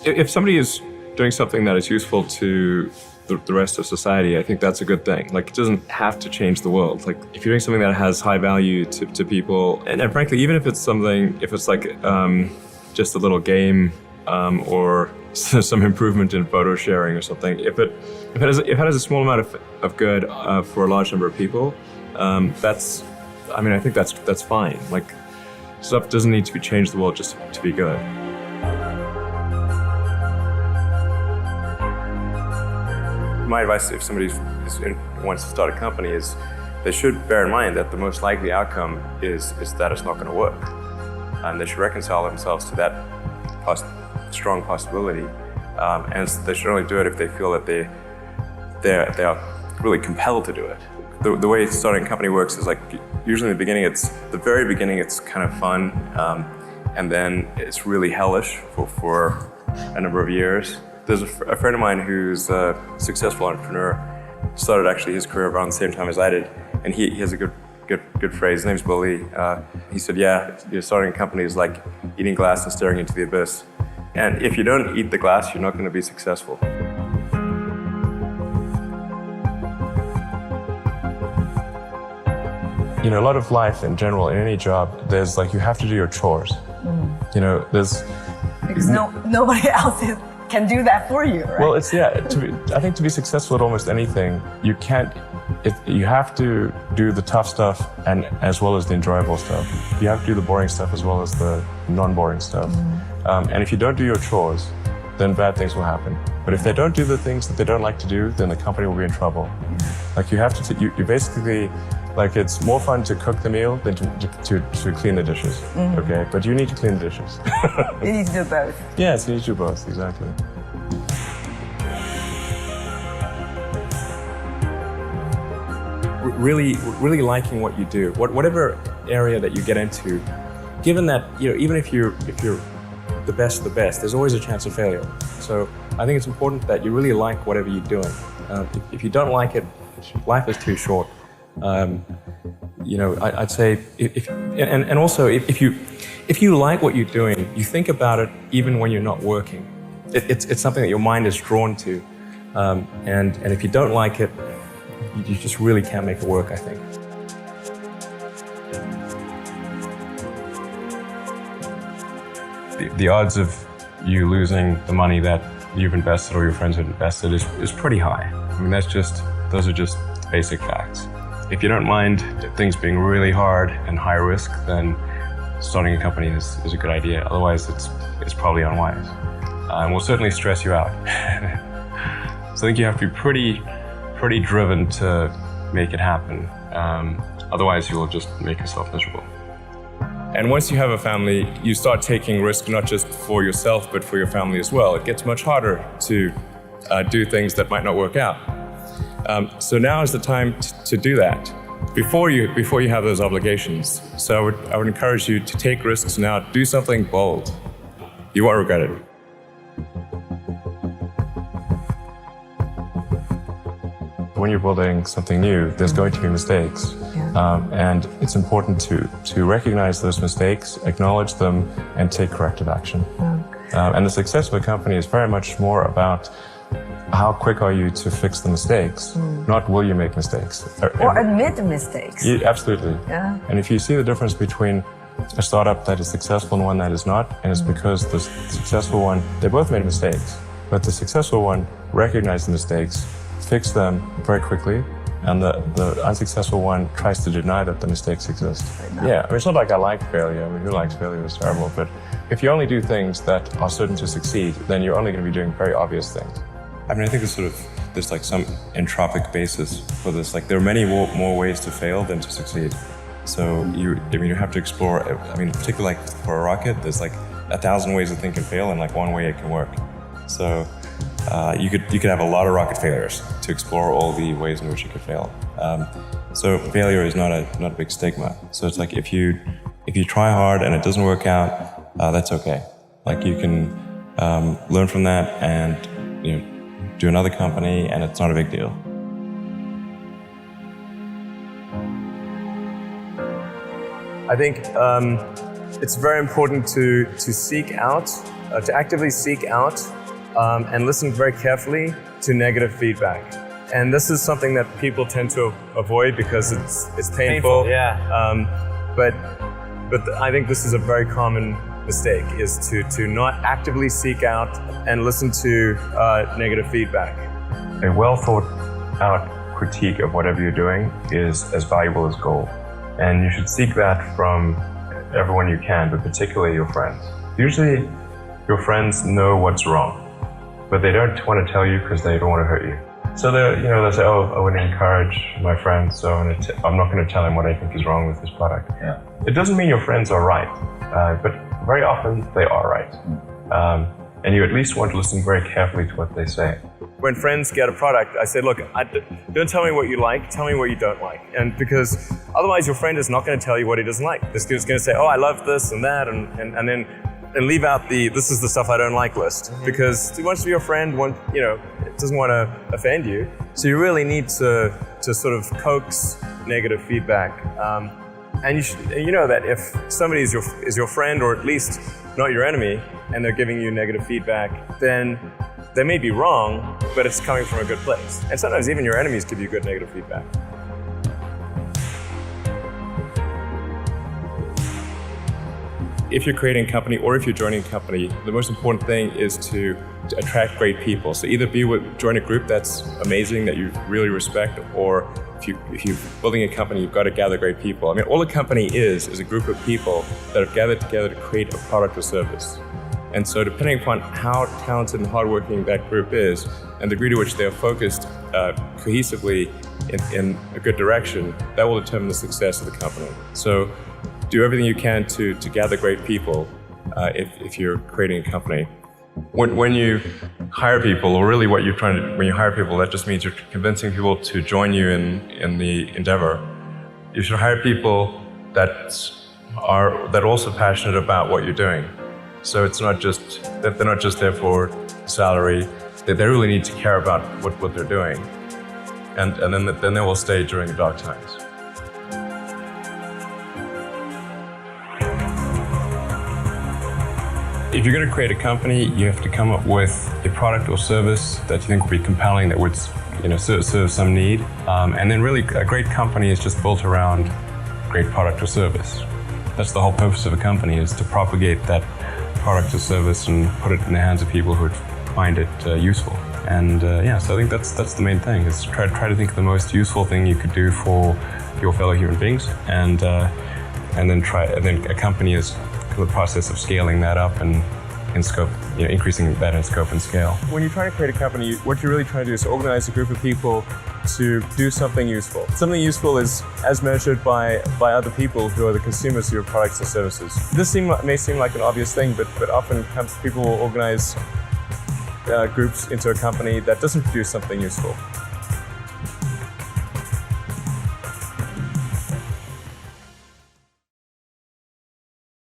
if somebody is doing something that is useful to the rest of society, I think that's a good thing. Like, it doesn't have to change the world. Like, if you're doing something that has high value to people, and frankly, even if it's something, if it's like just a little game or some improvement in photo sharing or something, if it has a small amount of good for a large number of people, I think that's fine. Like, stuff doesn't need to change the world just to be good. My advice if somebody wants to start a company is they should bear in mind that the most likely outcome is that it's not going to work. And they should reconcile themselves to that strong possibility. And they should only do it if they feel that they are really compelled to do it. The way starting a company works is like, usually in the very beginning it's kind of fun, and then it's really hellish for a number of years. There's a friend of mine who's a successful entrepreneur, started actually his career around the same time as I did, and he has a good phrase. His name's Willie. He said, starting a company is like eating glass and staring into the abyss. And if you don't eat the glass, you're not going to be successful. You know, a lot of life in general, in any job, there's like, you have to do your chores. You know, because nobody else can do that for you, right? Well, I think to be successful at almost anything, you have to do the tough stuff and as well as the enjoyable stuff. You have to do the boring stuff as well as the non-boring stuff. And if you don't do your chores, then bad things will happen. But if they don't do the things that they don't like to do, then the company will be in trouble. Like, you have to, you basically, like, it's more fun to cook the meal than to clean the dishes, okay? But you need to clean the dishes. You need to do both. Yes, you need to do both, exactly. Really liking what you do, whatever area that you get into, given that, you know, even if you're the best of the best, there's always a chance of failure. So I think it's important that you really like whatever you're doing. If you don't like it, life is too short. You know, I'd say also if you like what you're doing, you think about it even when you're not working. It's something that your mind is drawn to, and if you don't like it, you just really can't make it work, I think. The odds of you losing the money that you've invested or your friends have invested is pretty high. I mean, those are just basic facts. If you don't mind things being really hard and high risk, then starting a company is a good idea. Otherwise, it's probably unwise. And will certainly stress you out. So I think you have to be pretty driven to make it happen. Otherwise, you'll just make yourself miserable. And once you have a family, you start taking risks not just for yourself, but for your family as well. It gets much harder to do things that might not work out. So now is the time to do that before you have those obligations. So I would encourage you to take risks now. Do something bold. You won't regret it. When you're building something new, there's going to be mistakes. And it's important to recognize those mistakes, acknowledge them, and take corrective action. And the success of a company is very much more about how quick are you to fix the mistakes, not will you make mistakes. Or admit the mistakes. Absolutely. Yeah. And if you see the difference between a startup that is successful and one that is not, and it's because the successful one, they both made mistakes, but the successful one recognized the mistakes, fixed them very quickly, and the unsuccessful one tries to deny that the mistakes exist. Yeah, I mean, it's not like I like failure. I mean, who likes failure? It's terrible. But if you only do things that are certain to succeed, then you're only going to be doing very obvious things. I mean, I think there's like some entropic basis for this. Like, there are many more ways to fail than to succeed. So you have to explore. I mean, particularly like for a rocket, there's like 1,000 ways to think and fail, and like one way it can work. So you could have a lot of rocket failures to explore all the ways in which you could fail. So failure is not a big stigma. So it's like if you try hard and it doesn't work out, that's okay. Like, you can learn from that and do another company, and it's not a big deal. I think it's very important to seek out to actively seek out and listen very carefully to negative feedback. And this is something that people tend to avoid because it's painful. But I think this is a very common mistake, is to not actively seek out and listen to negative feedback. A well thought out critique of whatever you're doing is as valuable as gold. And you should seek that from everyone you can, but particularly your friends. Usually your friends know what's wrong, but they don't want to tell you because they don't want to hurt you. So they'll say, oh, I want to encourage my friend, so I'm not going to tell him what I think is wrong with this product. Yeah. It doesn't mean your friends are right, but very often they are right. And you at least want to listen very carefully to what they say. When friends get a product, I say, look, don't tell me what you like, tell me what you don't like. And because otherwise your friend is not going to tell you what he doesn't like. This dude's going to say, oh, I love this and that, and then leave out the this is the stuff I don't like list. Because he wants to be your friend, it doesn't want to offend you. So you really need to sort of coax negative feedback. And you know that if somebody is your friend, or at least not your enemy, and they're giving you negative feedback, then they may be wrong, but it's coming from a good place. And sometimes even your enemies give you good negative feedback. If you're creating a company or if you're joining a company, the most important thing is to attract great people. So either join a group that's amazing, that you really respect, or if you're building a company, you've got to gather great people. I mean, all a company is a group of people that have gathered together to create a product or service. And so depending upon how talented and hardworking that group is, and the degree to which they are focused cohesively in a good direction, that will determine the success of the company. So do everything you can to gather great people if you're creating a company. When you hire people, or really what you're trying to, when you hire people, that just means you're convincing people to join you in the endeavor. You should hire people that are also passionate about what you're doing. So it's not just that they're not just there for salary, that they really need to care about what they're doing. And then they will stay during the dark times. If you're going to create a company, you have to come up with a product or service that you think will be compelling, that would serve some need. And then really a great company is just built around great product or service. That's the whole purpose of a company, is to propagate that product or service and put it in the hands of people who would find it useful. And so I think that's the main thing, is try to think of the most useful thing you could do for your fellow human beings, and then a company is the process of scaling that up and in scope, increasing that in scope and scale. When you're trying to create a company, what you're really trying to do is organize a group of people to do something useful. Something useful is as measured by other people who are the consumers of your products or services. This may seem like an obvious thing, but often people will organize groups into a company that doesn't produce something useful.